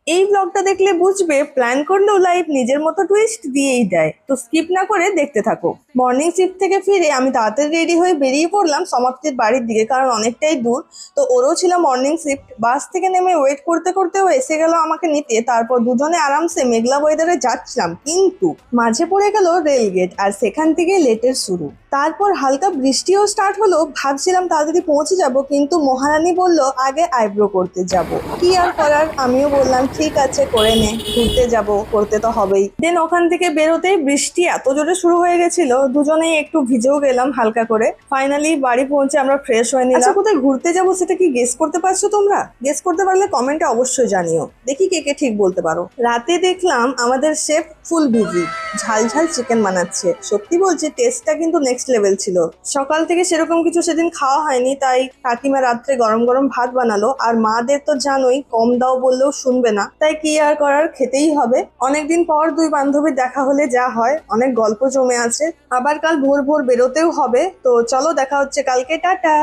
এই ব্লগটা দেখলে বুঝবে প্ল্যান করলেও লাইফ নিজের মতো টুইস্ট দিয়েই দেয়, তো স্কিপ না করে দেখতে থাকো। মর্নিং শিফট থেকে ফিরে আমি তাড়াতাড়ি রেডি হয়ে বেরিয়ে পড়লাম সমাপ্তির বাড়ির দিকে, কারণ অনেকটাই দূর। তো ওরও ছিল মর্নিং শিফট। বাস থেকে নেমে ওয়েট করতে করতে ও এসে গেল আমাকে নিতে। তারপর দুজনে আরামসে মেঘলা ওয়েদারে যাচ্ছিলাম, কিন্তু মাঝে পড়ে গেল রেল গেট, আর সেখান থেকে লেটের শুরু। তারপর হালকা বৃষ্টিও স্টার্ট হলো। ভাবছিলাম তাড়াতাড়ি পৌঁছে যাব, কিন্তু মহারানী বলল আগে আইব্রো করতে যাব। কি আর করার, আমিও বললাম ঠিক আছে করে নে, ঘুরতে যাব, করতে তো হবেই। দেন ওখান থেকে বেরোতেই বৃষ্টি এত জোরে শুরু হয়ে গেছিল, দুজনেই একটু ভিজেও গেলাম হালকা করে। ফাইনালি বাড়ি পৌঁছে আমরা ফ্রেশ হয়ে নিলাম। আচ্ছা, কোথায় ঘুরতে যাব সেটা কি গেস করতে পারছো তোমরা? গেস করতে পারলে কমেন্টে অবশ্যই জানিও, দেখি কে কে ঠিক বলতে পারো। রাতে দেখলাম আমাদের শেফ ফুল বিজি, ঝাল ঝাল চিকেন বানাচ্ছে। সত্যি বলছি, টেস্টটা কিন্তু নেক্সট লেভেল ছিল। সকাল থেকে সেরকম কিছু সেদিন খাওয়া হয়নি, তাই কাকিমা রাত্রে গরম গরম ভাত বানালো। আর মাদের তো জানোই, কম দাও বললেও শুনবে না, তাই কি আর করার, খেতেই হবে। অনেকদিন পর দুই বান্ধবীর দেখা হলে যা হয়, অনেক গল্প জমে আছে। আবার কাল ভোর ভোর বেরোতেও হবে, তো চলো দেখা হচ্ছে কালকে, টাটা।